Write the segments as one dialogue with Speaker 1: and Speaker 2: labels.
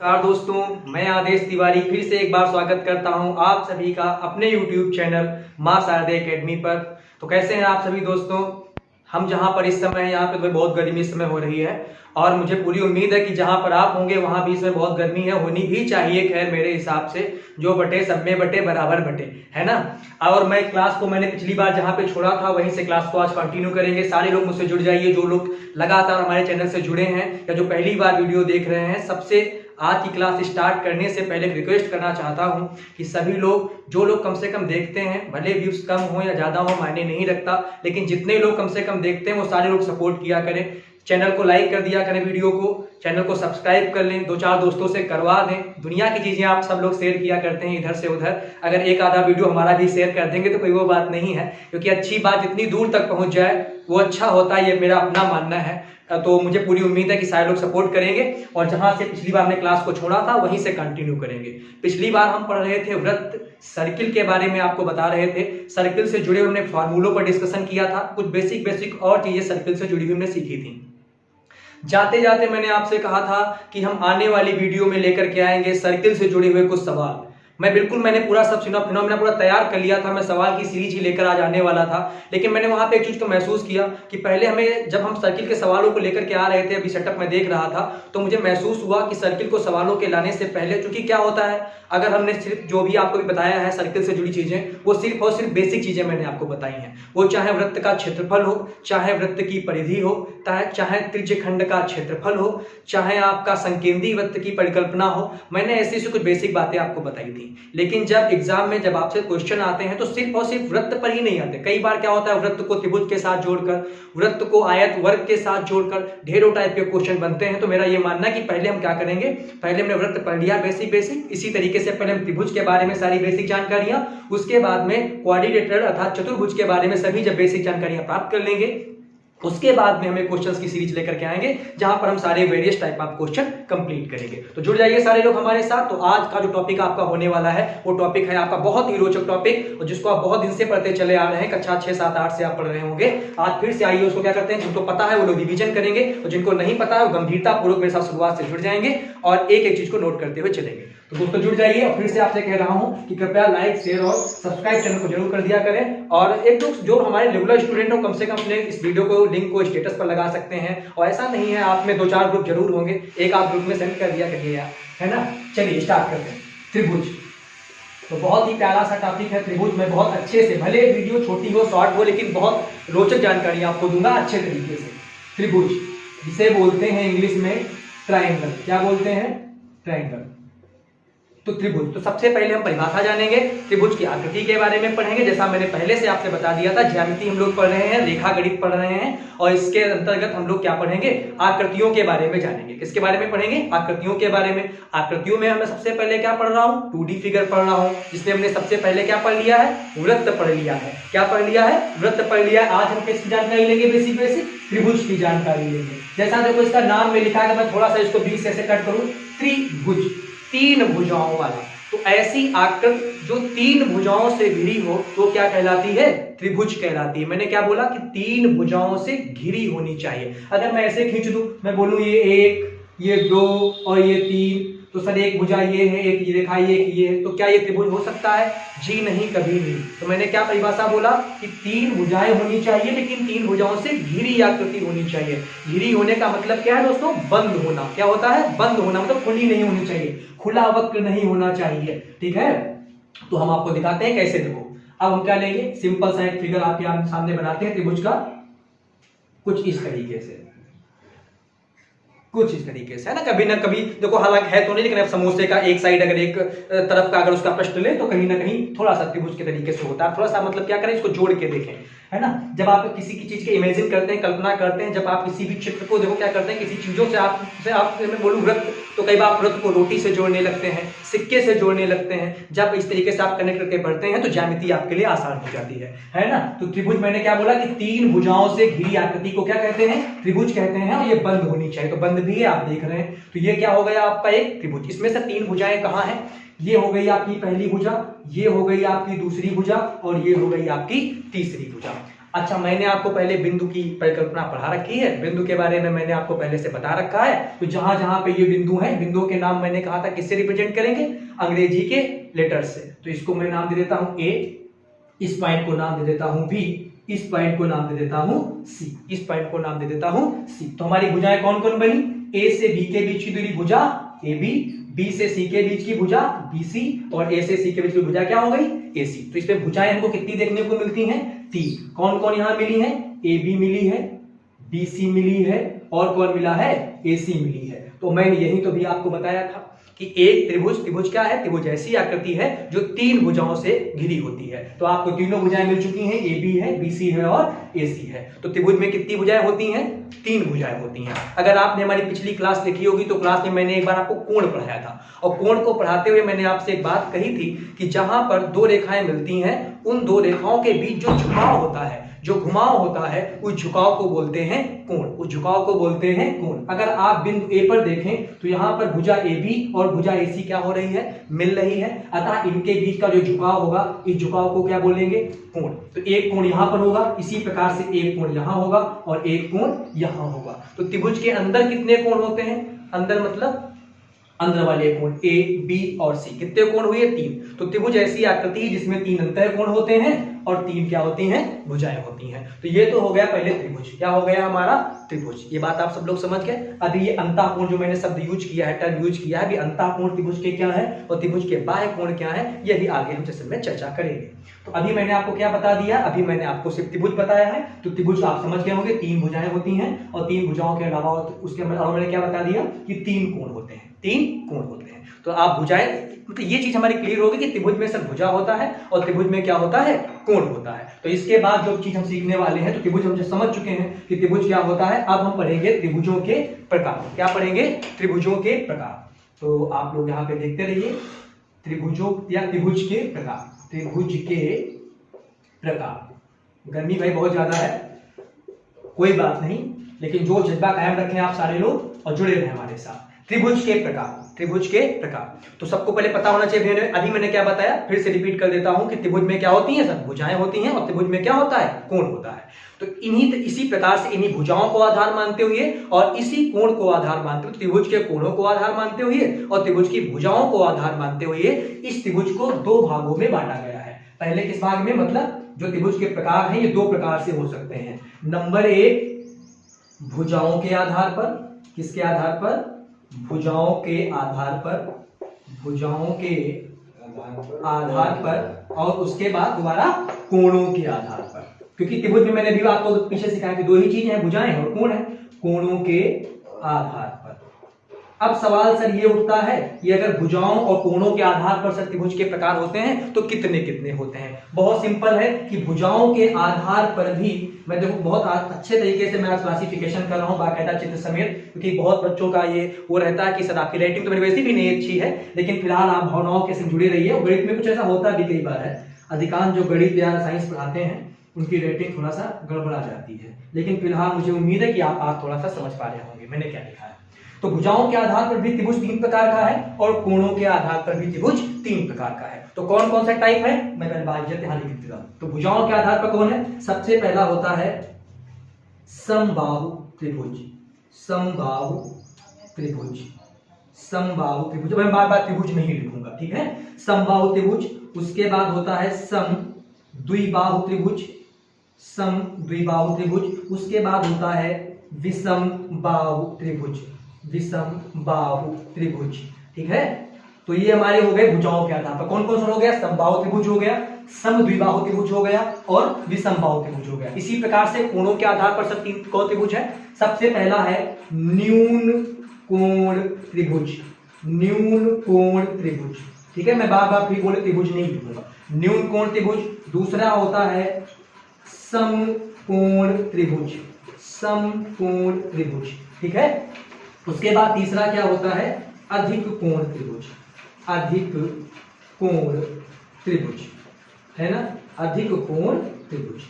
Speaker 1: नमस्कार दोस्तों, मैं आदेश तिवारी फिर से एक बार स्वागत करता हूं आप सभी का अपने YouTube चैनल मां शारदे एकेडमी पर। तो कैसे हैं आप सभी दोस्तों? हम जहां पर इस समय यहाँ पे तो बहुत गर्मी इस समय हो रही है और मुझे पूरी उम्मीद है कि जहां पर आप होंगे वहां भी इसमें बहुत गर्मी है, होनी भी चाहिए। खैर मेरे हिसाब से जो बटे सब में बटे बराबर बटे, है ना। और मैं क्लास को मैंने पिछली बार जहां पे छोड़ा था वहीं से क्लास को आज कंटिन्यू करेंगे। सारे लोग मुझसे जुड़ जाइए, जो लोग लगातार हमारे चैनल से जुड़े हैं या जो पहली बार वीडियो देख रहे हैं। सबसे आज की क्लास स्टार्ट करने से पहले रिक्वेस्ट करना चाहता हूं कि सभी लोग, जो लोग कम से कम देखते हैं, भले व्यूज कम हो या ज्यादा हो मायने नहीं रखता, लेकिन जितने लोग कम से कम देखते हैं वो सारे लोग सपोर्ट किया करें। चैनल को लाइक कर दिया करें, वीडियो को, चैनल को सब्सक्राइब कर लें, 2-4 दोस्तों से करवा दें। दुनिया की चीजें आप सब लोग शेयर किया करते हैं इधर से उधर, अगर एक आधा वीडियो हमारा भी शेयर कर देंगे तो कोई वो बात नहीं है, क्योंकि अच्छी बात जितनी दूर तक पहुंच जाए वो अच्छा होता है, ये मेरा अपना मानना है। तो मुझे पूरी उम्मीद है कि सारे लोग सपोर्ट करेंगे और जहां से पिछली बार हमने क्लास को छोड़ा था वहीं से कंटिन्यू करेंगे। पिछली बार हम पढ़ रहे थे वृत्त सर्किल के बारे में, आपको बता रहे थे। सर्किल से जुड़े हमने फॉर्मूलों पर डिस्कशन किया था, कुछ बेसिक और चीजें सर्किल से जुड़ी हुई हमने सीखी थी। जाते जाते मैंने आपसे कहा था कि हम आने वाली वीडियो में लेकर के आएंगे सर्किल से जुड़े हुए कुछ सवाल। मैंने पूरा सब फिनोमेना पूरा तैयार कर लिया था, मैं सवाल की सीरीज ही लेकर आज आने वाला था। लेकिन मैंने वहां पे एक चीज को महसूस किया कि पहले हमें, जब हम सर्किल के सवालों को लेकर के आ रहे थे, अभी सेटअप में देख रहा था, तो मुझे महसूस हुआ कि सर्किल को सवालों के लाने से पहले, चूंकि क्या होता है, अगर हमने सिर्फ जो भी आपको भी बताया है सर्किल से जुड़ी चीजें, वो सिर्फ और सिर्फ बेसिक चीजें मैंने आपको बताई हैं। वो चाहे वृत्त का क्षेत्रफल हो, चाहे वृत्त की परिधि हो, चाहे त्रिज्यखंड का क्षेत्रफल हो, चाहे आपका संकेंद्री वृत्त की परिकल्पना हो, मैंने ऐसी कुछ बेसिक बातें आपको बताई थी। लेकिन जब एग्जाम में जब आपसे क्वेश्चन आते हैं तो सिर्फ और सिर्फ वृत्त पर ही नहीं आते। कई बार क्या होता है, वृत्त को त्रिभुज के साथ जोड़कर, वृत्त को आयत वर्ग के साथ जोड़कर ढेरों टाइप के क्वेश्चन बनते हैं। तो मेरा ये मानना है कि पहले हम क्या करेंगे, पहले हमने वृत्त पढ़ लिया बेसिक, इसी तरीके से पहले हम त्रिभुज के बारे में सारी बेसिक जानकारियां, उसके बाद में क्वाड्रिलेटरल अर्थात चतुर्भुज के बारे में सभी जब बेसिक जानकारियां प्राप्त कर लेंगे, उसके बाद में हमें क्वेश्चंस की सीरीज लेकर के आएंगे जहां पर हम सारे various type of question complete करेंगे। तो जुड़ जाइए सारे लोग हमारे साथ। तो आज का जो टॉपिक आपका होने वाला है वो टॉपिक है आपका बहुत ही रोचक टॉपिक, और जिसको आप बहुत दिन से पढ़ते चले आ रहे हैं, कक्षा 6, 7, 8 से आप पढ़ रहे होंगे। आज फिर से आइए उसको क्या करते हैं, जिनको पता है वो लोग रिवीजन करेंगे और जिनको नहीं पता है वो गंभीरता पूर्वक मेरे साथ शुरुआत से जुड़ जाएंगे और एक एक चीज को नोट करते हुए चलेंगे। तो दोस्तों जुड़ जाइए, और फिर से आपसे कह रहा हूं कि कृपया लाइक, शेयर और सब्सक्राइब चैनल को जरूर कर दिया करें। और एक दो जो हमारे रेगुलर स्टूडेंट हो, कम से कम अपने इस वीडियो को, लिंक को स्टेटस पर लगा सकते हैं। और ऐसा नहीं है, आप में 2-4 ग्रुप जरूर होंगे, एक आप ग्रुप में सेंड कर दिया करिए यार, है ना। चलिए स्टार्ट करते हैं। त्रिभुज तो बहुत ही प्यारा सा टॉपिक है। त्रिभुज में बहुत अच्छे से, भले वीडियो छोटी हो, शॉर्ट हो, लेकिन बहुत रोचक जानकारी आपको दूंगा अच्छे तरीके से। त्रिभुज जिसे बोलते हैं इंग्लिश में ट्रायंगल, क्या बोलते हैं, ट्रायंगल। तो त्रिभुज, तो सबसे पहले हम परिभाषा जानेंगे, त्रिभुज की आकृति के बारे में पढ़ेंगे। जैसा मैंने पहले से आपसे बता दिया था, ज्यामिति हम लोग पढ़ रहे हैं, रेखा गणित पढ़ रहे हैं, और इसके अंतर्गत हम लोग क्या पढ़ेंगे, आकृतियों के बारे में जानेंगे। किसके बारे में पढ़ेंगे, आकृतियों के बारे में। आकृतियों में मैं सबसे पहले क्या पढ़ रहा हूँ, 2D फिगर पढ़ रहा हूँ, जिसमें हमने सबसे पहले क्या पढ़ लिया है, वृत्त पढ़ लिया है। क्या पढ़ लिया है, वृत्त पढ़ लिया है। आज हम किसकी जानकारी लेंगे, बेसिक त्रिभुज की जानकारी लेंगे। जैसा देखो इसका नाम में लिखा है, मैं थोड़ा सा इसको बीच से कट करूं, त्रिभुज, 3 भुजाओं वाला। तो ऐसी आकृति जो 3 भुजाओं से घिरी हो तो क्या कहलाती है, त्रिभुज कहलाती है। मैंने क्या बोला कि 3 भुजाओं से घिरी होनी चाहिए। अगर मैं ऐसे खींच दूं, मैं बोलूं ये 1, ये 2 और ये 3, तो सर एक भुजा ये है, एक ये रेखा ये है, तो क्या ये त्रिभुज हो सकता है, जी नहीं, कभी नहीं। तो मैंने क्या परिभाषा बोला कि 3 भुजाएं होनी चाहिए, लेकिन 3 भुजाओं से घिरी आकृति होनी चाहिए। घिरी होने का मतलब क्या है दोस्तों, बंद होना। क्या होता है, बंद होना, मतलब खुली नहीं होनी चाहिए, खुला वक्र नहीं होना चाहिए, ठीक है। तो हम आपको दिखाते हैं कैसे। देखो अब हम क्या लेंगे, सिंपल सा एक फिगर आपके सामने बनाते हैं त्रिभुज का, कुछ इस तरीके से, कुछ इस तरीके से, है ना। कभी ना कभी देखो, हालांकि है तो नहीं, लेकिन अब समोसे का एक साइड अगर एक तरफ का अगर उसका प्रश्न ले तो कहीं ना कहीं थोड़ा सा त्रिभुज के तरीके से होता है। थोड़ा सा मतलब क्या करें, इसको जोड़ के देखें, है ना। जब आप किसी की चीज के इमेजिन करते हैं, कल्पना करते हैं, जब आप किसी भी चित्र को देखो क्या करते हैं, किसी चीजों से आप मैं बोलूं वृत्त, तो कई बार वृत्त को रोटी से जोड़ने लगते हैं, सिक्के से जोड़ने लगते हैं। जब इस तरीके से आप कनेक्ट करके पढ़ते हैं तो ज्यामिति आपके लिए आसान हो जाती है ना। तो त्रिभुज मैंने क्या बोला कि 3 भुजाओं से घिरी आकृति को क्या कहते हैं, त्रिभुज कहते हैं। और ये बंद होनी चाहिए, तो बंद भी है, आप देख रहे हैं। तो ये क्या हो गया आपका एक त्रिभुज। इसमें से 3 भुजाएं कहां हैं, ये हो गई आपकी पहली भुजा, ये हो गई आपकी दूसरी भुजा, और ये हो गई आपकी तीसरी भुजा। अच्छा, मैंने आपको पहले बिंदु की परिकल्पना पढ़ा रखी है, बिंदु के बारे में मैंने आपको पहले से बता रखा है। तो जहां जहां पे ये बिंदु हैं, बिंदुओं के नाम मैंने कहा था किससे रिप्रेजेंट करेंगे, अंग्रेजी के लेटर से। तो इसको मैं नाम दे देता हूं ए, इस पॉइंट को नाम दे देता हूं बी, इस पॉइंट को नाम दे देता हूं सी, इस पॉइंट को नाम दे देता हूं सी। तो हमारी भुजाएं कौन कौन बनी, ए से बी के बीच की दूरी भुजा ए बी, बी से सी के बीच की भुजा बी सी, और ए से सी के बीच की भुजा क्या हो गई, ए सी। तो इसमें भुजाएं हमको कितनी देखने को मिलती हैं, 3। कौन कौन यहां मिली है, ए बी मिली है, बी सी मिली है, और कौन मिला है, ए सी मिली है। तो मैंने यही तो भी आपको बताया था कि एक त्रिभुज क्या है, त्रिभुज ऐसी आकृति है जो 3 भुजाओं से घिरी होती है। तो आपको तीनों भुजाएं मिल चुकी हैं, ए बी है, बी सी है और ए सी है। तो त्रिभुज में कितनी भुजाएं होती हैं, 3 भुजाएं होती हैं। अगर आपने हमारी पिछली क्लास देखी होगी तो क्लास में मैंने एक बार आपको कोण पढ़ाया था, और कोण को पढ़ाते हुए मैंने आपसे एक बात कही थी कि जहां पर 2 रेखाएं मिलती हैं, उन 2 रेखाओं के बीच जो झुकाव होता है, जो घुमाव होता है, उस झुकाव को बोलते हैं कोण, उस झुकाव को बोलते हैं कोण। अगर आप बिंदु ए पर देखें तो यहाँ पर भुजा ए बी और भुजा ए सी क्या हो रही है, मिल रही है, अतः इनके बीच का जो झुकाव होगा, इस झुकाव को क्या बोलेंगे, कोण। तो एक कोण यहाँ पर होगा, इसी प्रकार से एक कोण यहाँ होगा और एक कोण यहाँ होगा। तो त्रिभुज के अंदर कितने कोण होते हैं, अंदर मतलब अंदर वाले कोण ए बी और सी, कितने कोण हुए, 3। तो त्रिभुज ऐसी आकृति जिसमें 3 अंतः कोण होते हैं और 3 क्या होती हैं, भुजाएं होती हैं। तो ये तो हो गया पहले त्रिभुज, क्या हो गया हमारा त्रिभुज। ये बात आप सब लोग समझ गए। अभी ये अंतःकोण जो मैंने शब्द यूज किया है, टर्म यूज किया है, अभी अंतःकोण त्रिभुज के क्या है और त्रिभुज के बाह्य कोण क्या है, ये भी आगे हम सेशन में चर्चा करेंगे। तो अभी मैंने आपको क्या बता दिया, अभी मैंने आपको सिर्फ त्रिभुज बताया है। तो त्रिभुज आप समझ गए होंगे, 3 भुजाएं होती हैं, और 3 भुजाओं के अलावा उसके अलावा मैंने क्या बता दिया कि 3 कोण होते हैं, 3 कोण होते हैं। तो आप भुजाएं, तो ये चीज हमारी क्लियर होगी कि त्रिभुज में सब भुजा होता है और त्रिभुज में क्या होता है, कोण होता है। तो इसके बाद जो चीज हम सीखने वाले हैं, तो त्रिभुज हम समझ चुके हैं कि त्रिभुज क्या होता है। अब हम पढ़ेंगे त्रिभुजों के प्रकार। क्या पढ़ेंगे, त्रिभुजों के प्रकार। तो आप लोग यहाँ पे देखते रहिए, त्रिभुजों या त्रिभुज के प्रकार, त्रिभुज के प्रकार। गर्मी भाई बहुत ज्यादा है, कोई बात नहीं, लेकिन जो जज्बा कायम रखें आप सारे लोग और जुड़े रहे हमारे साथ। त्रिभुज के प्रकार, त्रिभुज के प्रकार। तो सबको पहले पता होना चाहिए, अभी मैंने क्या बताया, फिर से रिपीट कर देता हूं कि त्रिभुज में क्या होती हैं, सब भुजाएं होती हैं, और त्रिभुज में क्या होता है, कोण होता है। तो इसी प्रकार से इन्हीं भुजाओं को आधार मानते हुए और इसी कोण को आधार मानते हुए, त्रिभुज के कोणों को आधार मानते हुए और त्रिभुज की भुजाओं को आधार मानते हुए इस त्रिभुज को 2 भागों में बांटा गया है। पहले किस भाग में, मतलब जो त्रिभुज के प्रकार हैं ये 2 प्रकार से हो सकते हैं। नंबर 1, भुजाओं के आधार पर। किसके आधार पर, भुजाओं के आधार पर, भुजाओं के आधार पर, और उसके बाद दोबारा कोणों के आधार पर। क्योंकि त्रिभुज में मैंने भी आपको पीछे सिखाया कि 2 ही चीज है, भुजाएं और कोण है, कोणों के आधार पर। अब सवाल सर ये उठता है, ये अगर भुजाओं और कोणों के आधार पर सर त्रिभुज के प्रकार होते हैं तो कितने कितने होते हैं। बहुत सिंपल है कि भुजाओं के आधार पर भी मैं देखो बहुत अच्छे तरीके से मैं क्लासिफिकेशन कर रहा हूं बाकायदा चित्र समेत, क्योंकि बहुत बच्चों का ये वो रहता है कि सर आपकी राइटिंग तो मेरी वैसे भी नहीं अच्छी है, लेकिन फिलहाल आप भावनाओं के संग जुड़े रहिए। और गणित में कुछ ऐसा होता भी कई बार है, अधिकांश जो गणित या साइंस पढ़ाते हैं उनकी रेटिंग थोड़ा सा गड़बड़ा जाती है, लेकिन फिलहाल मुझे उम्मीद है कि आप थोड़ा सा समझ पा रहे होंगे मैंने क्या लिखा है। तो भुजाओं के आधार पर भी त्रिभुज 3 प्रकार का है और कोणों के आधार पर भी त्रिभुज 3 प्रकार का है। तो कौन कौन सा टाइप है, मैं पहले बात यहाँ लिख देता हूं। तो भुजाओं के आधार पर कौन है, सबसे पहला होता है समबाहु त्रिभुज। समबाहु त्रिभुज, समबाहु त्रिभुज, मैं बार बार त्रिभुज नहीं लिखूंगा, ठीक है। समबाहु त्रिभुज, उसके बाद होता है सम द्विबाहु त्रिभुज, सम द्विबाहु त्रिभुज, उसके बाद होता है विषम बाहु त्रिभुज, विषम बाहु त्रिभुज, ठीक है। तो ये हमारे हो गए भुजाओं के आधार पर। कौन कौन सा हो गया, समबाहु त्रिभुज हो गया, सम द्विबाहु त्रिभुज हो गया और विषम बाहु त्रिभुज हो गया। इसी प्रकार से कोणों के आधार पर सब 3 कौन त्रिभुज है। सबसे पहला है न्यून कोण त्रिभुज, न्यून कोण त्रिभुज, ठीक है। मैं बार बार फिर बोले त्रिभुज नहीं लिखूंगा, न्यून कोण त्रिभुज। दूसरा होता है समकोण त्रिभुज, समकोण त्रिभुज, ठीक है। उसके बाद तीसरा क्या होता है, अधिक कोण त्रिभुज, अधिक कोण त्रिभुज, है ना, अधिक कोण त्रिभुज।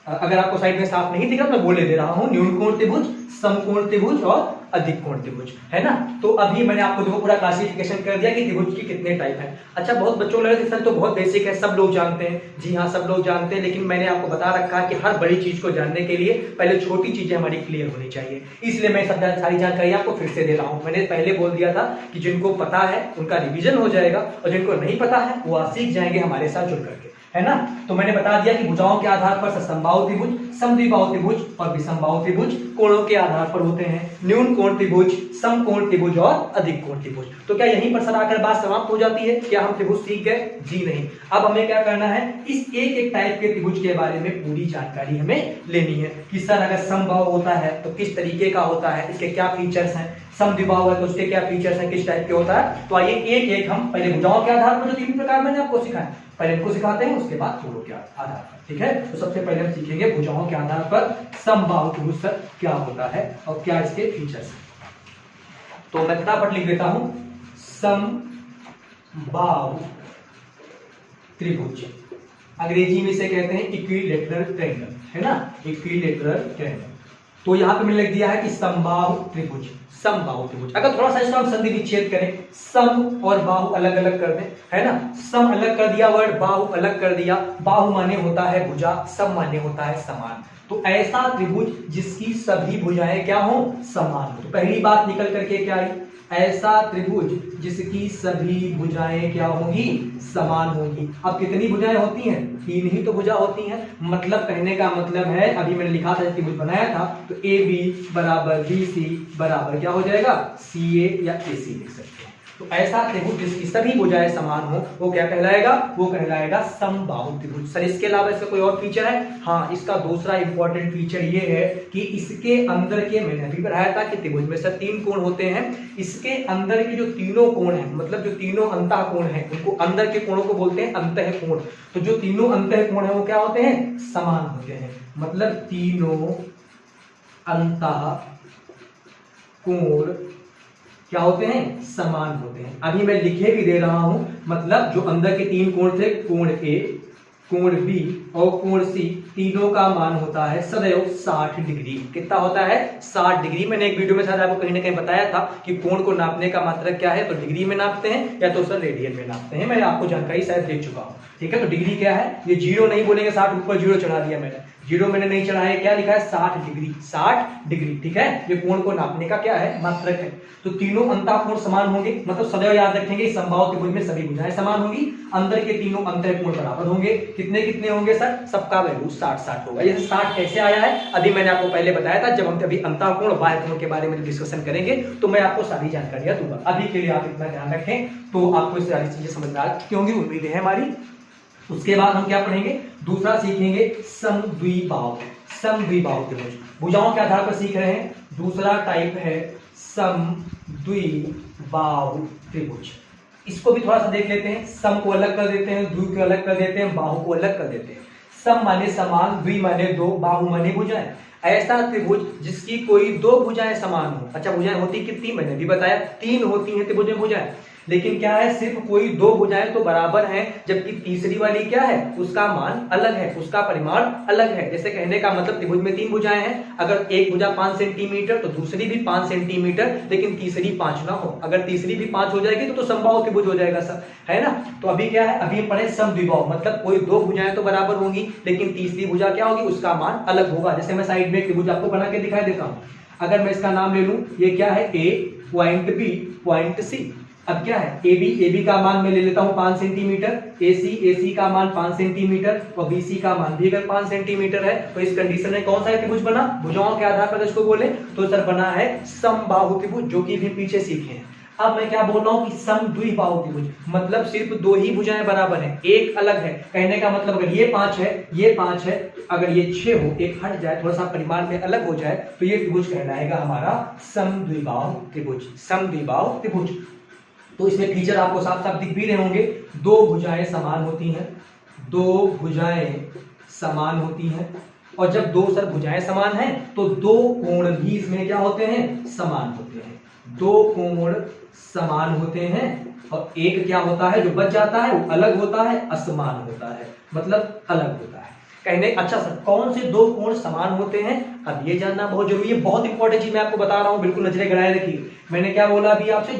Speaker 1: अगर आपको साइड में साफ नहीं दिख रहा तो मैं बोले दे रहा हूं, न्यून कोण त्रिभुज, समकोण त्रिभुज और अधिक कोण त्रिभुज, है ना। तो अभी मैंने आपको देखो पूरा क्लासिफिकेशन कर दिया कि त्रिभुज की कितने टाइप हैं। अच्छा, बहुत बच्चों लगे सर तो बहुत बेसिक है, सब लोग जानते हैं। जी हाँ, सब लोग जानते हैं, लेकिन मैंने आपको बता रखा है कि हर बड़ी चीज को जानने के लिए पहले छोटी चीजें हमारी क्लियर होनी चाहिए, इसलिए मैं सब सारी जानकारी आपको फिर से दे रहा हूं। मैंने पहले बोल दिया था कि जिनको पता है उनका रिवीजन हो जाएगा और जिनको नहीं पता है वो आज सीख जाएंगे हमारे साथ जुड़ करके, है ना। तो मैंने बता दिया कि भुजाओं के आधार पर समबाहु त्रिभुज, समद्विबाहु त्रिभुज और विषमबाहु त्रिभुज कोणों के आधार पर होते हैं। न्यून कोण त्रिभुज, समकोण त्रिभुज और अधिक कोण त्रिभुज। तो क्या यहीं पर सर आकर बात समाप्त हो जाती है? क्या हम त्रिभुज सीख गए? जी नहीं, अब हमें क्या करना है, इस एक एक टाइप के त्रिभुज के बारे में पूरी जानकारी हमें लेनी है कि सर अगर समबाहु होता है तो किस तरीके का होता है, इसके क्या फीचर्स हैं, समद्विबाहु है तो उसके क्या फीचर्स हैं, किस टाइप के होता है। तो आइए एक एक हम पहले भुजाओं के आधार पर जो तीन प्रकार मैंने आपको सिखाया पहले इनको सिखाते हैं, उसके बाद कोणों के आधार पर, ठीक है। तो सबसे पहले हम सीखेंगे भुजाओं के आधार पर समबाहु त्रिभुज सर क्या होता है और क्या इसके फीचर्स हैं। तो मैं फटाफट लिख देता हूं, समबाहु त्रिभुज अंग्रेजी में इसे कहते हैं इक्विलैटरल ट्रायंगल, है ना, इक्विलैटरल ट्रायंगल। तो यहां पे मैंने लिख दिया है कि समबाहु त्रिभुज, समबाहु त्रिभुज। अगर थोड़ा सा इसका हम संधि विच्छेद करें, सम और बाहु अलग अलग कर दें, है ना, सम अलग कर दिया वर्ड, बाहु अलग कर दिया। बाहु माने होता है भुजा, सम माने होता है समान। तो ऐसा त्रिभुज जिसकी सभी भुजाएं क्या हो, समान हो। तो पहली बात निकल करके क्या आई, ऐसा त्रिभुज जिसकी सभी भुजाएं क्या होंगी, समान होंगी। अब कितनी भुजाएं होती हैं, तीन ही तो भुजा होती हैं। मतलब कहने का मतलब है, अभी मैंने लिखा था त्रिभुज बनाया था, तो ए बी बराबर बी सी बराबर क्या हो जाएगा, सी ए या ए सी लिख सकते हैं। तो ऐसा त्रिभुज जिसकी सभी भुजाएं समान हो वो क्या कहलाएगा, वो कहलाएगा समबाहु त्रिभुज। सर इसके अलावा इसका कोई और फीचर है? हाँ, इसका दूसरा इंपॉर्टेंट फीचर ये है कि इसके अंदर के, मैंने अभी बताया था कि त्रिभुज में सर तीन कोण होते हैं, इसके अंदर के जो तीनों कोण हैं, मतलब जो तीनों अंतः कोण हैं, उनको अंदर के कोणों को बोलते हैं अंतः कोण। तो जो तीनों अंतः कोण हैं वो क्या होते हैं, समान होते हैं। मतलब तीनों अंतः कोण क्या होते हैं, समान होते हैं। अभी मैं लिखे भी दे रहा हूं, मतलब जो अंदर के तीन कोण थे, कोण ए, कोण बी और कोण सी, तीनों का मान होता है सदैव 60 डिग्री। कितना होता है, 60 डिग्री। मैंने एक वीडियो में शायद आपको कहीं ना कहीं बताया था कि कोण को नापने का मात्रक क्या है, तो डिग्री में नापते हैं या तो सर रेडियन में नापते हैं। मैं आपको जानकारी शायद दे चुका हूं, ठीक है। तो डिग्री क्या है, ये जीरो नहीं बोलेंगे, 60 ऊपर जीरो चढ़ा दिया मैंने, जीरो मैंने नहीं चढ़ाया, क्या लिखा है 60 डिग्री, 60 डिग्री, ठीक है। ये कोण को नापने का क्या है, मात्रक है। तो तीनों अंतः कोण समान होंगे, मतलब सदैव याद रखेंगे समबाहु त्रिभुज में सभी भुजाएं समान होंगी, अंदर के तीनों अंतः कोण बराबर होंगे। कितने कितने होंगे सर, सबका वैल्यू 60-60 होगा। ये 60 कैसे आया है, अभी मैंने आपको पहले बताया था, जब हम अभी अंतः कोण बाह्य कोण के बारे में डिस्कशन करेंगे तो मैं आपको सारी जानकारियां दूंगा। अभी के लिए आप इतना ध्यान रखें तो आपको ये सारी चीजें समझ में आ क्योंकि उम्मीद है हमारी। उसके बाद हम क्या पढ़ेंगे, दूसरा सीखेंगे समद्विबाहु, समद्विबाहु त्रिभुज। भुजाओं के आधार पर सीख रहे हैं। दूसरा टाइप है समद्विबाहु त्रिभुज। इसको भी थोड़ा सा देख लेते हैं। सम को अलग कर देते हैं, द्वि को अलग कर देते हैं, बाहु को अलग कर देते हैं। सम माने समान, द्वि माने दो, बाहु माने भुजाएं। ऐसा त्रिभुज जिसकी कोई दो भुजाएं समान हो। अच्छा, भुजाएं होती कितनी, मैंने भी बताया, तीन होती हैं त्रिभुज में भुजाएं, लेकिन क्या है, सिर्फ कोई दो भुजाएं तो बराबर हैं, जबकि तीसरी वाली क्या है, उसका मान अलग है, उसका परिमाण अलग है। जैसे कहने का मतलब त्रिभुज में तीन भुजाएं हैं, अगर एक भुजा 5 सेंटीमीटर तो दूसरी भी 5 सेंटीमीटर, लेकिन तीसरी 5 ना हो। अगर तीसरी भी 5 हो जाएगी तो समबाहु त्रिभुज हो जाएगा सर, है ना। तो अभी क्या है, अभी पढ़े समद्विबाहु, मतलब कोई दो भुजाएं तो बराबर होंगी, लेकिन तीसरी भुजा क्या होगी, उसका मान अलग होगा। जैसे मैं साइड में त्रिभुज आपको बना के दिखाई देता हूं। अगर मैं इसका नाम ले लूं, ये क्या है, ए पॉइंट बी पॉइंट सी। अब क्या है, AB का मान मैं ले लेता हूं 5 सेंटीमीटर, AC का मान 5 सेंटीमीटर और BC का मान भी अगर 5 सेंटीमीटर है, तो इस कंडीशन में कौन सा त्रिभुज बना, भुजाओं के आधार पर इसको बोले तो सर बना है समबाहु त्रिभुज, जो कि भी पीछे सीखे हैं। अब मैं क्या बोल रहा हूं कि समद्विबाहु त्रिभुज, मतलब सिर्फ दो ही भुजाएं बराबर हैं, एक अलग है। कहने का मतलब अगर ये 5 है, ये 5 है, अगर ये 6 हो, एक हट जाए, थोड़ा सा परिमाण में अलग हो जाए, तो ये त्रिभुज कहलाएगा हमारा समद्विबाहु त्रिभुज, समद्विबाहु त्रिभुज। तो इसमें फीचर आपको साफ साफ दिख भी रहे होंगे। दो भुजाएं समान होती हैं, दो भुजाएं समान होती हैं, और जब दो सर भुजाएं समान हैं तो दो कोण भी इसमें क्या होते हैं, समान होते हैं। दो कोण समान होते हैं और एक क्या होता है जो बच जाता है, वो अलग होता है, असमान होता है, मतलब अलग होता है। कहने अच्छा सर कौन से दो कोण समान होते हैं, अब ये जानना बहुत जरूरी है, बहुत इंपॉर्टेंट चीज मैं आपको बता रहा हूं, बिल्कुल नजरें गड़ाए रखिए। मैंने क्या बोला अभी आपसे,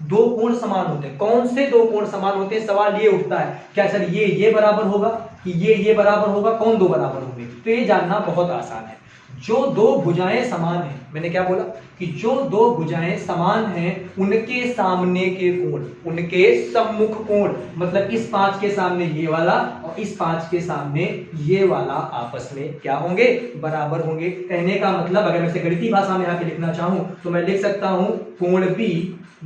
Speaker 1: दो कोण समान होते हैं, कौन से दो कोण समान होते हैं, सवाल ये उठता है क्या सर ये बराबर होगा कि ये बराबर होगा, कौन दो बराबर होंगे, तो ये जानना बहुत आसान है। जो दो भुजाएं समान हैं, मैंने क्या बोला कि जो दो भुजाएं समान हैं उनके सामने के कोण, उनके सम्मुख कोण, मतलब इस 5 के सामने ये वाला और इस 5 के सामने ये वाला आपस में क्या होंगे, बराबर होंगे। कहने का मतलब अगर मैं इसे गणितीय भाषा में यहाँ पे लिखना चाहूं तो मैं लिख सकता हूं कोण B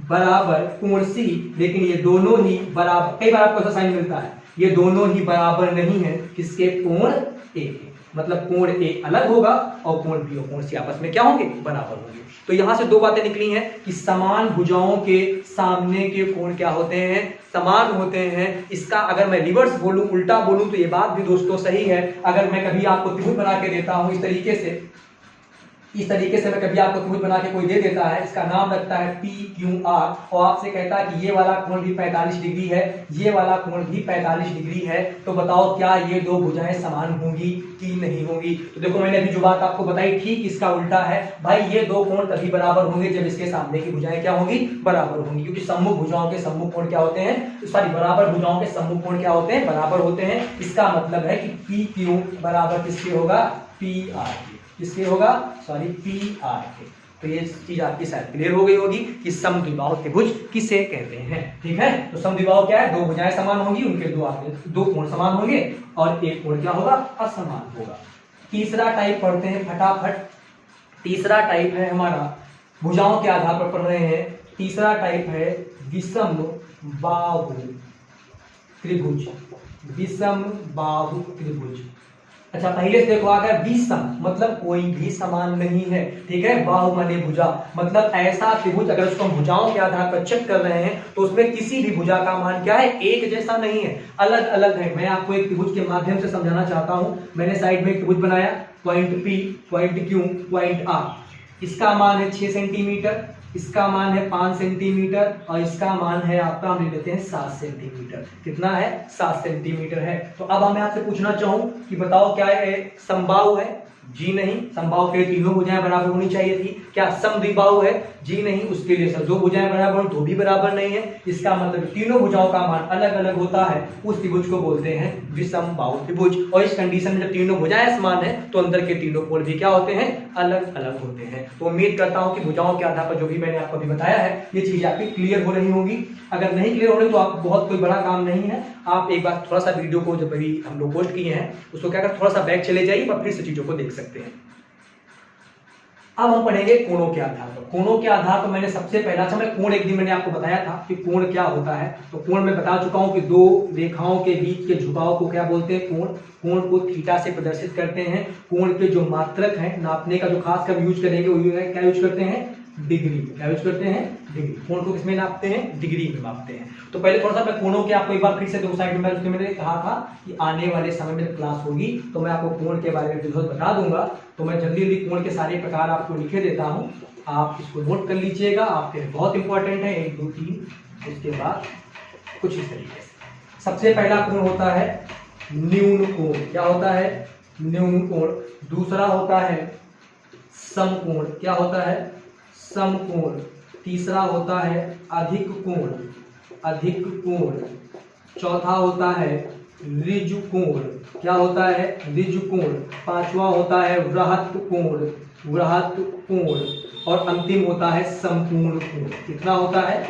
Speaker 1: बराबर कोण C, लेकिन ये दोनों ही बराबर, कई बार आपको ऐसा साइन मिलता है, ये दोनों ही बराबर नहीं है किसके, कोण A के, मतलब कोण A अलग होगा और कोण B और कोण C आपस में क्या होंगे, बराबर होंगे। तो यहां से दो बातें निकली हैं कि समान भुजाओं के सामने के कोण क्या होते हैं, समान होते हैं। इसका अगर मैं रिवर्स बोलूं, उल्टा बोलूं तो ये बात भी दोस्तों सही है। अगर मैं कभी आपको त्रिभुज बना के देता हूं इस तरीके से मैं कभी आपको त्रिभुज बना के कोई दे देता है, इसका नाम रखता है PQR और आपसे कहता है कि ये वाला कोण भी 45 डिग्री है, ये वाला कोण भी 45 डिग्री है, तो बताओ क्या ये दो भुजाएं समान होंगी कि नहीं होंगी। तो देखो मैंने अभी जो बात आपको बताई ठीक इसका उल्टा है भाई, ये दो कोण तभी बराबर होंगे जब इसके सामने की भुजाएं क्या होंगी, बराबर होंगी, क्योंकि सम्मुख भुजाओं के सम्मुख कोण क्या होते हैं, सॉरी बराबर भुजाओं के सम्मुख कोण क्या होते हैं, बराबर होते हैं। इसका मतलब है कि PQ बराबर किसके होगा, PR के, किसके होगा, सॉरी PR के। तो ये चीज आपकी शायद क्लियर हो गई होगी कि समद्विबाहु त्रिभुज किसे कहते हैं। ठीक है, तो समद्विबाहु क्या है, दो भुजाएं समान होंगी, उनके दो कोण समान होंगे और एक कोण क्या होगा, असमान होगा। तीसरा टाइप पढ़ते हैं फटाफट। तीसरा टाइप है हमारा, भुजाओं के आधार पर पढ़ रहे हैं, तीसरा टाइप है विषम बाहु त्रिभुज, विषम बाहु त्रिभुज। अच्छा पहले से देखो आ गया विषम, मतलब कोई भी समान नहीं है, ठीक है, बाहु माने भुजा, मतलब ऐसा त्रिभुज अगर उसको हम भुजाओं के आधार पर चेक कर रहे हैं तो उसमें किसी भी भुजा का मान क्या है, एक जैसा नहीं है, अलग अलग है। मैं आपको एक त्रिभुज के माध्यम से समझाना चाहता हूं। मैंने साइड में एक त्रिभुज बनाया, point P, point Q, point R, इसका मान है 6 सेंटीमीटर, इसका मान है 5 सेंटीमीटर और इसका मान है आपका, हम ले लेते हैं 7 सेंटीमीटर। कितना है, 7 सेंटीमीटर है। तो अब मैं आपसे पूछना चाहूं कि बताओ क्या है, समबाहु है, जी नहीं, समबाहु के तीनों भुजाएं बराबर होनी चाहिए थी। क्या समद्विबाहु है, जी नहीं, उसके लिए सब दो भुजाएं बराबर, दो भी बराबर नहीं है। इसका मतलब तीनों भुजाओं का मान अलग अलग होता है, उस त्रिभुज को बोलते हैं विषम बाहु त्रिभुज। और इस कंडीशन में जब तीनों भुजाएं समान है तो अंदर के तीनों कोण भी क्या होते हैं, अलग अलग होते हैं। तो उम्मीद करता हूं कि भुजाओं के आधार पर जो भी मैंने आपको अभी बताया है ये चीज आपकी क्लियर हो रही होगी। अगर नहीं क्लियर हो रही तो आप बहुत कोई बड़ा काम नहीं है, आप एक बार थोड़ा सा वीडियो को जब अभी हम लोग पोस्ट किए हैं उसको क्या कर थोड़ा सा बैक चले जाइए और फिर से चीजों को देख सकते हैं। अब हम पढ़ेंगे कोणों के आधार पर। कोणों के आधार पर मैंने सबसे पहला, अच्छा मैं कोण एक दिन मैंने आपको बताया था कि कोण क्या होता है, तो कोण मैं बता चुका हूं कि दो रेखाओं के बीच के झुकाव को क्या बोलते हैं, कोण। कोण को थीटा से प्रदर्शित करते हैं। कोण के जो मात्रक है, नापने का जो खास हम यूज करेंगे वो क्या यूज करते हैं, डिग्री। क्या यूज करते हैं, डिग्री। कोण को किसमें नापते हैं, डिग्री में नापते हैं। तो पहले थोड़ा सा मैं कोणों के आपको एक बार फिर से दो साइड में मैंने कहा था कि आने वाले समय में क्लास होगी तो मैं आपको कोण के बारे में बता दूंगा। तो मैं जल्दी जल्दी कोण के सारे प्रकार आपको लिखे देता हूं, आप इसको नोट कर लीजिएगा, आपके बहुत इंपॉर्टेंट है। 1 2 3 उसके बाद कुछ इस तरीके से। सबसे पहला कोण होता है न्यून कोण। क्या होता है, न्यून कोण। दूसरा होता है समकोण। क्या होता है, समकोण। तीसरा होता है अधिक कोण, अधिक कोण। चौथा होता है ऋजु कोण। क्या होता है, ऋजु कोण। पांचवा होता है वृहत कोण, वृहत कोण। और अंतिम होता है संपूर्ण कोण। कितना होता है,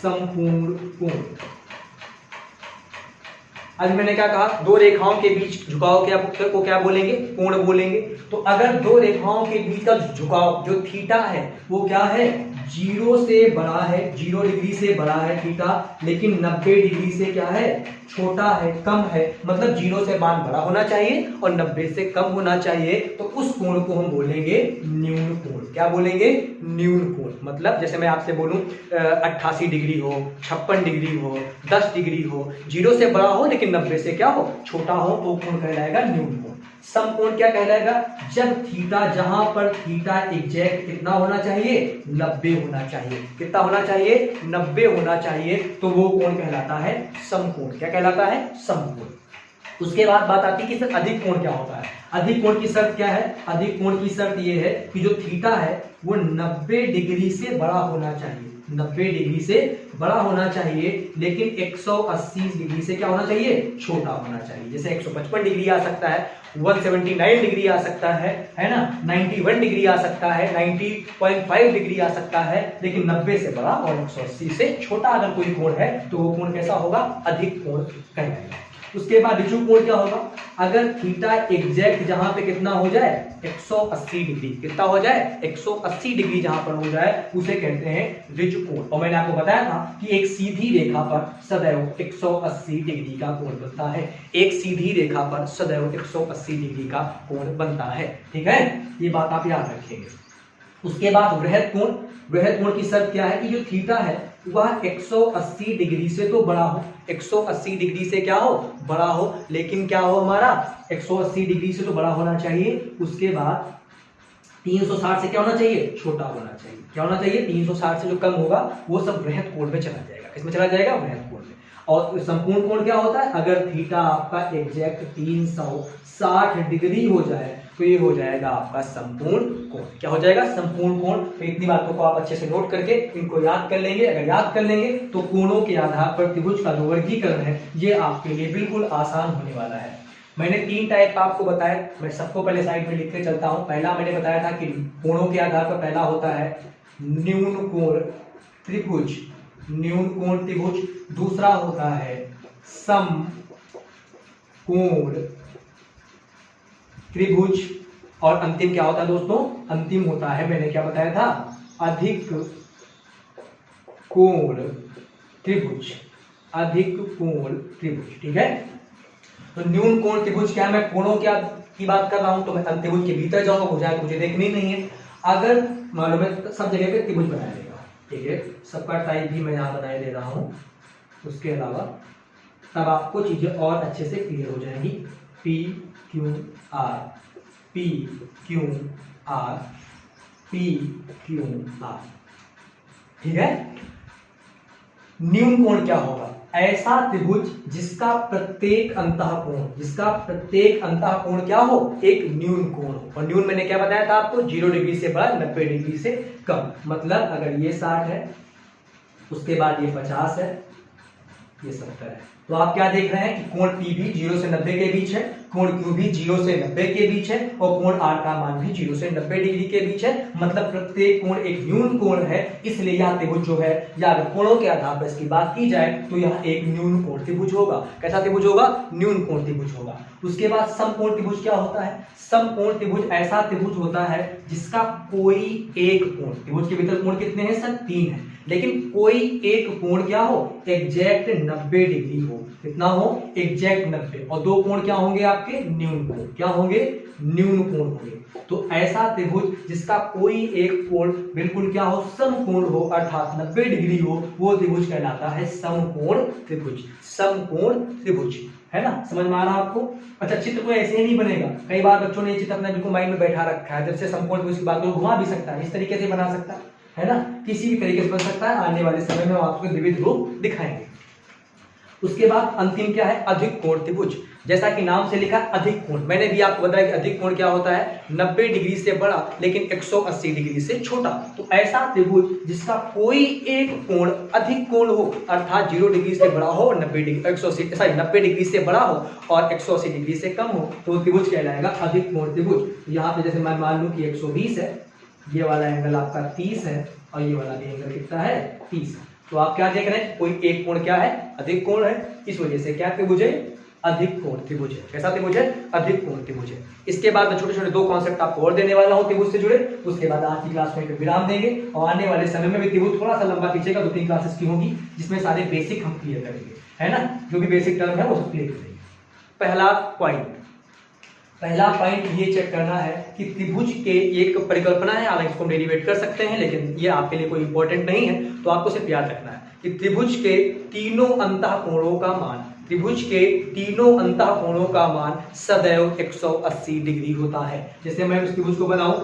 Speaker 1: संपूर्ण कोण। आज मैंने क्या कहा, दो रेखाओं के बीच झुकाव को क्या बोलेंगे, कोण बोलेंगे। तो अगर दो रेखाओं के बीच का झुकाव जो थीटा है वो क्या है, 0 से बड़ा है, 0 डिग्री से बड़ा है थीटा, लेकिन 90 डिग्री से क्या है, छोटा है, कम है। मतलब 0 से मान बड़ा होना चाहिए और 90 से कम होना चाहिए। तो उस कोण को हम बोलेंगे न्यून कोण। क्या बोलेंगे, न्यून कोण। मतलब जैसे मैं आपसे बोलूं 88 डिग्री हो, 56 डिग्री हो, 10 डिग्री हो, 0 से बड़ा हो लेकिन 90 से क्या हो, छोटा हो, तो कोण कहलाएगा न्यून कोण। समकोण क्या कहलाएगा, जब थीटा, जहां पर थीटा एग्जैक्ट कितना होना चाहिए, 90 होना चाहिए। कितना होना चाहिए, 90 होना चाहिए, तो वो कोण कहलाता है समकोण। क्या कहलाता है, समकोण। उसके बाद बात आती है कि सर अधिक कोण क्या होता है। अधिक कोण की शर्त क्या है? अधिक कोण की शर्त ये है कि जो थीटा है वो 90 डिग्री से बड़ा होना चाहिए, 90 डिग्री से बड़ा होना चाहिए, लेकिन 180 डिग्री से क्या होना चाहिए? छोटा होना चाहिए। जैसे 155 डिग्री आ सकता है, 179 डिग्री आ सकता है ना, 91 डिग्री आ सकता है, 90.5 डिग्री आ सकता है, लेकिन 90 से बड़ा और 180 से छोटा अगर कोई कोण है तो वो कोण कैसा होगा? अधिक कोण कहलाएगा। उसके बाद विषुव कोण क्या होगा? अगर थीटा एग्जैक्ट जहां पे कितना हो जाए? 180 डिग्री। कितना हो जाए? 180 डिग्री जहां पर हो जाए उसे कहते हैं ऋजु कोण। और मैंने आपको बताया था कि एक सीधी रेखा पर सदैव 180 डिग्री का कोण बनता है। एक सीधी रेखा पर सदैव 180 डिग्री का कोण बनता है। ठीक है, ये बात आप याद रखेंगे। उसके बाद वृहद कोण। वृहद कोण की शर्त क्या है कि जो थीटा है वह 180 डिग्री से तो बड़ा हो, 180 डिग्री से क्या हो? बड़ा हो, लेकिन क्या हो हमारा? 180 डिग्री से तो बड़ा होना चाहिए। उसके बाद 360 से क्या होना चाहिए? छोटा होना चाहिए। क्या होना चाहिए? 360 से जो कम होगा वो सब वृहद कोण में चला जाएगा। किसमें चला जाएगा? वृहद कोण में। और संपूर्ण कोण क्या होता है? अगर थीटा आपका एग्जैक्ट 360 डिग्री हो जाए तो ये हो जाएगा आपका संपूर्ण कोण। क्या हो जाएगा? संपूर्ण कोण। तो इतनी बातों को आप अच्छे से नोट करके इनको याद कर लेंगे। अगर याद कर लेंगे तो कोणों के आधार पर त्रिभुज का जो वर्गीकरण है ये आपके लिए बिल्कुल आसान होने वाला है। मैंने 3 टाइप आपको बताया, मैं सबको पहले साइड में लिखते चलता हूं। पहला मैंने बताया था कि कोणों के आधार पर पहला होता है न्यून कोण त्रिभुज, न्यून कोण त्रिभुज। दूसरा होता है सम कोण त्रिभुज। और अंतिम क्या होता है दोस्तों? अंतिम होता है, मैंने क्या बताया था? अधिक कोण त्रिभुज, अधिक कोण त्रिभुज। ठीक है, तो न्यून कोण त्रिभुज क्या है? मैं कोणों की बात कर रहा हूं तो मैं त्रिभुज के भीतर जाऊंगा, मुझे मुझे देखनी नहीं है। अगर मालूम है सब जगह पे त्रिभुज बना देगा, ठीक है, सबका टाइप भी मैं यहाँ बनाए दे रहा हूं। उसके अलावा तब आपको चीजें और अच्छे से क्लियर हो जाएंगी। P Q R, P Q R, P Q R. ठीक है, न्यून कोण क्या होगा? ऐसा त्रिभुज जिसका प्रत्येक अंतःकोण, जिसका प्रत्येक अंतःकोण क्या हो? एक न्यून कोण हो। और न्यून मैंने क्या बताया था आपको? 0 डिग्री से बड़ा, 90 डिग्री से कम। मतलब अगर ये 60 है, उसके बाद ये 50 है, ये 70 है, तो आप क्या देख रहे हैं कि कोण P भी 0 से 90 के बीच है, कोण Q भी 0 से 90 के बीच है, और कोण R का मान भी 0 से 90 डिग्री के बीच है। मतलब प्रत्येक कोण एक न्यून कोण है, इसलिए यह त्रिभुज जो है, या अगर कोणों के आधार पर इसकी बात की जाए तो यह एक न्यून कोण त्रिभुज होगा। कैसा त्रिभुज होगा? न्यून कोण त्रिभुज होगा। उसके बाद समकोण त्रिभुज क्या होता है? समकोण त्रिभुज ऐसा त्रिभुज होता है जिसका कोई एक कोण, त्रिभुज के भीतर कोण कितने हैं सर? 3 है, लेकिन कोई एक कोण क्या हो? एग्जैक्ट 90 डिग्री हो। कितना हो? एग्जैक्ट 90। और 2 कोण क्या होंगे आपके? न्यून कोण। क्या होंगे? न्यून कोण होंगे। तो ऐसा त्रिभुज जिसका कोई एक कोण बिल्कुल क्या हो? समकोण हो, अर्थात 90 डिग्री हो, वो त्रिभुज कहलाता है समकोण त्रिभुज। समकोण त्रिभुज, है ना? समझ में आ रहा आपको? अच्छा, चित्र को ऐसे ही नहीं बनेगा। कई बार बच्चों ने ये चित्र अपने बिल्कुल माइंड में बैठा रखा है। जब से समकोण त्रिभुज की बात करो, घुमा भी सकता है, इस तरीके से बना सकता है ना? किसी भी तरीके से बन सकता है। आने वाले समय में हम आपको विविध रूप दिखाएंगे। उसके बाद अंतिम क्या है? अधिक कोण त्रिभुज। जैसा कि नाम से लिखा अधिक कोण, मैंने भी आपको बताया कि अधिक कोण क्या होता है? 90 डिग्री से बड़ा लेकिन 180 डिग्री से छोटा। तो ऐसा त्रिभुज जिसका कोई एक कोण अधिक कोण हो, अर्थात 0 डिग्री से बड़ा हो और 90 डिग्री से बड़ा हो और 180 डिग्री से कम हो, तो त्रिभुज कहलाएगा अधिक कोण त्रिभुज। यहाँ पे जैसे मैं मान लूं कि 120 है, ये वाला एंगल आपका 30 है, और ये वाला भी एंगल कितना है? 30। तो आप क्या देख रहे हैं? कोई एक कोण क्या है? अधिक कोण है। इस वजह से क्या त्रिभुज है? अधिक कोण त्रिभुज है। कैसा त्रिभुज है? अधिक कोण त्रिभुज है। इसके बाद मैं छोटे छोटे 2 कॉन्सेप्ट आपको और देने वाला हूं त्रिभुज से जुड़े। उसके बाद आज की क्लास में विराम देंगे, और आने वाले समय में भी त्रिभुज थोड़ा सा लंबा खींचेगा, 2-3 क्लासेस की होगी, जिसमें सारे बेसिक हम क्लियर करेंगे, है ना? जो भी बेसिक टर्म है वो सब क्लियर करेंगे। पहला पॉइंट ये चेक करना है कि त्रिभुज के एक परिकल्पना है, आप इसको डेरिवेट कर सकते हैं, लेकिन ये आपके लिए कोई इंपॉर्टेंट नहीं है। तो आपको सिर्फ याद रखना है कि त्रिभुज के तीनों अंतःकोणों का मान, त्रिभुज के तीनों अंतःकोणों का मान सदैव 180 डिग्री होता है। जैसे मैं इस त्रिभुज को बनाऊं,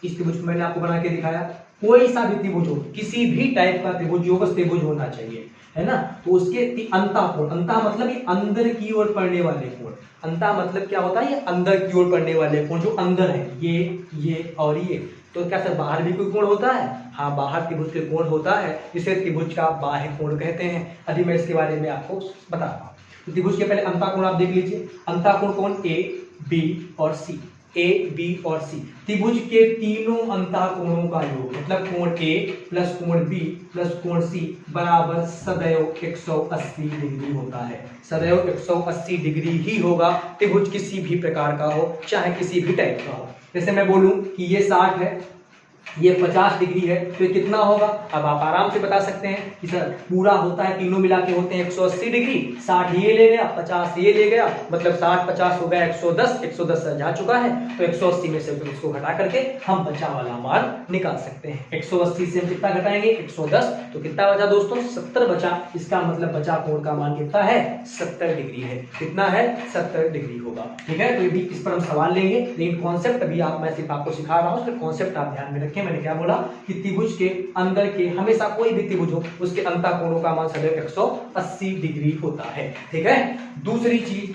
Speaker 1: इस त्रिभुज को मैंने आपको बना के दिखाया, कोई सा भी त्रिभुज हो, किसी भी टाइप का त्रिभुज हो, बस त्रिभुज होना चाहिए, है ना। तो उसके अंतःकोण, अंतः मतलब ये अंदर की ओर पड़ने वाले कोण, अंतः मतलब क्या होता है, ये अंदर की ओर पड़ने वाले कोण जो अंदर है, ये और ये। तो क्या सर बाहर भी कोई कोण होता है? हाँ, बाहर त्रिभुज के कोण होता है, जिसे त्रिभुज का बाह्य कोण कहते हैं। अभी मैं इसके बारे में आपको बताता हूँ। तो त्रिभुज के पहले अंतःकोण आप देख लीजिए। अंतःकोण कौन? ए, बी और सी, ए, बी और सी। त्रिभुज के तीनों अंतःकोणों का योग, मतलब कोण ए प्लस कोण बी प्लस कोण सी बराबर सदैव 180 डिग्री होता है। सदैव 180 डिग्री ही होगा, त्रिभुज किसी भी प्रकार का हो, चाहे किसी भी टाइप का हो। जैसे मैं बोलूं कि ये 60 है, ये 50 डिग्री है, तो ये कितना होगा? अब आप आराम से बता सकते हैं कि सर पूरा होता है, तीनों मिला के होते हैं 180 डिग्री। 60 ये ले गया, 50 ये ले गया, मतलब 60 50 हो गया 110, 110 जा चुका है, तो 180 में से उसको घटा करके हम बचा वाला मान निकाल सकते हैं। 180 से हम कितना घटाएंगे? 110, तो कितना बचा दोस्तों? 70 बचा। इसका मतलब बचा कोण का मान कितना है? 70 डिग्री है। कितना है? 70 डिग्री होगा। ठीक है, तो इस पर हम सवाल लेंगे, लेकिन कॉन्सेप्ट अभी मैं सिर्फ आपको सिखा रहा हूँ, कॉन्सेप्ट आप ध्यान में रखें। मैंने क्या बोला कि त्रिभुज के अंदर के हमेशा कोई भी त्रिभुज हो, उसके अंतःकोणों का मान सदैव 180 डिग्री होता है। ठीक है। दूसरी चीज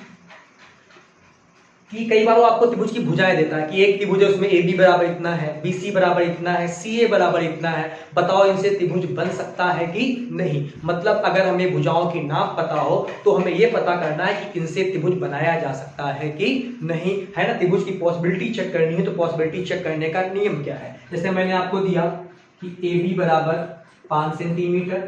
Speaker 1: कि कई बार वो आपको त्रिभुज की भुजाएं देता है कि एक त्रिभुज है, उसमें ए बी बराबर इतना है, बी सी बराबर इतना है, सी ए बराबर इतना है, बताओ इनसे त्रिभुज बन सकता है कि नहीं। मतलब अगर हमें भुजाओं की नाप पता हो तो हमें यह पता करना है कि इनसे त्रिभुज बनाया जा सकता है कि नहीं, है ना। त्रिभुज की पॉसिबिलिटी चेक करनी है, तो पॉसिबिलिटी चेक करने का नियम क्या है? जैसे मैंने आपको दिया कि ए बी बराबर 5 सेंटीमीटर,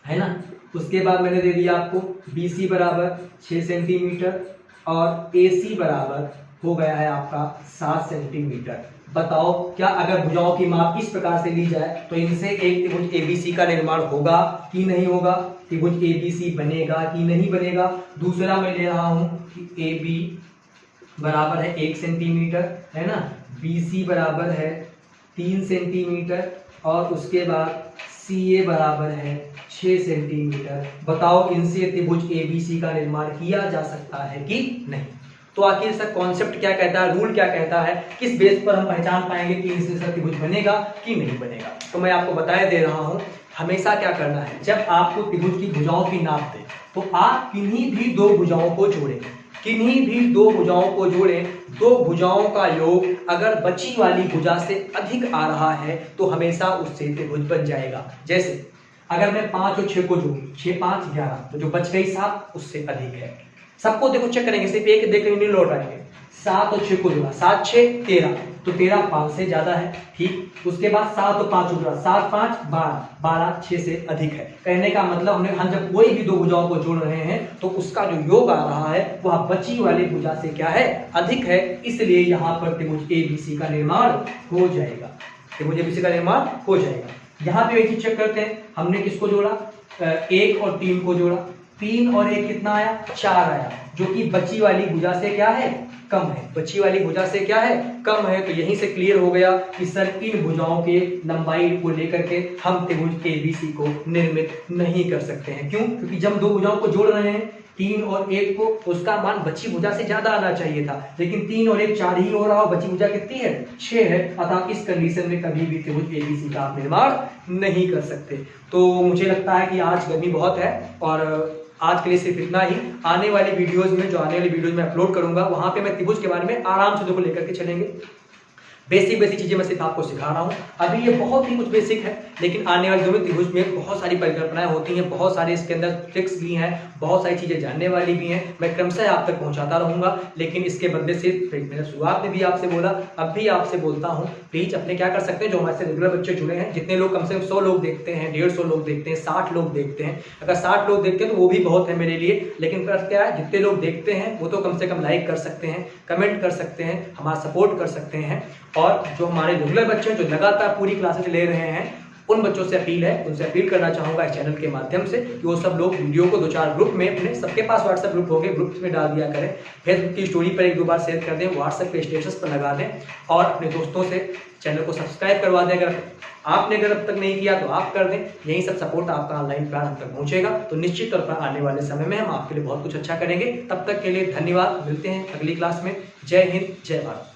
Speaker 1: है ना। उसके बाद मैंने दे दिया आपको बी सी बराबर 6 सेंटीमीटर और ए सी बराबर हो गया है आपका 7 सेंटीमीटर। बताओ क्या अगर भुजाओं की माप इस प्रकार से ली जाए तो इनसे एक त्रिभुज एबीसी का निर्माण होगा कि नहीं होगा? त्रिभुज एबीसी बनेगा कि नहीं बनेगा? दूसरा मैं ले रहा हूं कि ए बी बराबर है 1 सेंटीमीटर, है ना, बी सी बराबर है 3 सेंटीमीटर और उसके बाद सी ए बराबर है 6 सेंटीमीटर। बताओ इनसे त्रिभुज एबीसी का निर्माण किया जा सकता है कि नहीं? तो आखिर इसका कॉन्सेप्ट क्या कहता है, रूल क्या कहता है, किस बेस पर हम पहचान पाएंगे कि इनसे त्रिभुज बनेगा कि नहीं बनेगा? तो मैं आपको बताए दे रहा हूं, हमेशा क्या करना है, जब आपको त्रिभुज की भुजाओं की नाप दे तो आप किन्हीं भी दो भुजाओं को जोड़ें, किन्हीं भी दो भुजाओं को जोड़ें। दो भुजाओं का योग अगर बची वाली भुजा से अधिक आ रहा है तो हमेशा उससे त्रिभुज बन जाएगा। जैसे अगर मैं 5 और 6 को जोड़ूं, 6 5 11, तो जो बच गई 7 उससे अधिक है। सबको देखो चेक करेंगे, सिर्फ एक देख नहीं लौटाएंगे। 7 और 6 को जोड़ा, 7 6 13, तो 13 5 से ज्यादा है। ठीक, उसके बाद 7 और 5 जोड़ा, 7 5 12, 12 6 से अधिक है। कहने का मतलब हम जब कोई भी दो भुजाओं को जोड़ रहे हैं तो उसका जो योग आ रहा है वह बची वाली भुजा से क्या है? अधिक है। इसलिए यहाँ पर त्रिभुज एबीसी का निर्माण हो जाएगा, त्रिभुज एबीसी का निर्माण हो जाएगा। यहाँ पे एक चीज चेक करते हैं, हमने किसको जोड़ा? 1 और 3 को जोड़ा, 3 और 1 कितना आया? 4 आया, जो कि बची वाली भुजा से क्या है? कम है। बची वाली भुजा से क्या है? कम है। तो यहीं से क्लियर हो गया कि सर इन भुजाओं के लंबाई को लेकर के हम त्रिभुज एबीसी को निर्मित नहीं कर सकते हैं। क्यों? क्योंकि जब दो भुजाओं को जोड़ रहे हैं 3 और 1 को, उसका मान बची भुजा से ज्यादा आना चाहिए था, लेकिन 3 और 1 4 ही हो रहा हो, बची भुजा कितनी है? 6 है। अतः इस कंडीशन में कभी भी त्रिभुज एबीसी का आप निर्माण नहीं कर सकते। तो मुझे लगता है कि आज गर्मी बहुत है और आज के लिए सिर्फ इतना ही। आने वाली वीडियोस में, जो आने वाली वीडियोस में अपलोड करूंगा, वहां पे मैं त्रिभुज के बारे में आराम से देखो लेकर के चलेंगे। बेसिक चीजें मैं सिर्फ आपको सिखा रहा हूँ। अभी ये बहुत ही कुछ बेसिक है, लेकिन आने वाले दिनों में त्रिभुज में बहुत सारी परिकल्पनाएं होती हैं, बहुत सारे इसके अंदर ट्रिक्स भी हैं, बहुत सारी चीजें जानने वाली भी हैं। मैं क्रमशः आप तक पहुंचाता रहूंगा, लेकिन इसके बदले सिर्फ मैंने शुरुआत में भी आपसे बोला, अब भी आपसे बोलता हूँ, प्लीज अपने क्या कर सकते हैं, जो हमारे से रेगुलर बच्चे जुड़े हैं, जितने लोग कम से कम 100 लोग देखते हैं, 150 लोग देखते हैं, 60 लोग देखते हैं, अगर 60 लोग देखते हैं तो वो भी बहुत है मेरे लिए। लेकिन क्या है, जितने लोग देखते हैं वो तो कम से कम लाइक कर सकते हैं, कमेंट कर सकते हैं, हमारा सपोर्ट कर सकते हैं। और जो हमारे रेगुलर बच्चे हैं, जो लगातार पूरी क्लासेस ले रहे हैं, उन बच्चों से अपील है, उनसे अपील करना चाहूंगा इस चैनल के माध्यम से कि वो सब लोग वीडियो को 2-4 ग्रुप में, अपने सबके पास व्हाट्सएप ग्रुप होंगे, ग्रुप में डाल दिया करें, फेसबुक की स्टोरी पर 1-2 बार शेयर कर दें, व्हाट्सएप पे स्टेटस पर लगा दें और अपने दोस्तों से चैनल को सब्सक्राइब करवा दें। अगर आपने अब तक नहीं किया तो आप कर दें। यही सब सपोर्ट आपका ऑनलाइन प्लान हम तक पहुंचेगा तो निश्चित तौर पर आने वाले समय में हम आपके लिए बहुत कुछ अच्छा करेंगे। तब तक के लिए धन्यवाद, मिलते हैं अगली क्लास में। जय हिंद, जय भारत।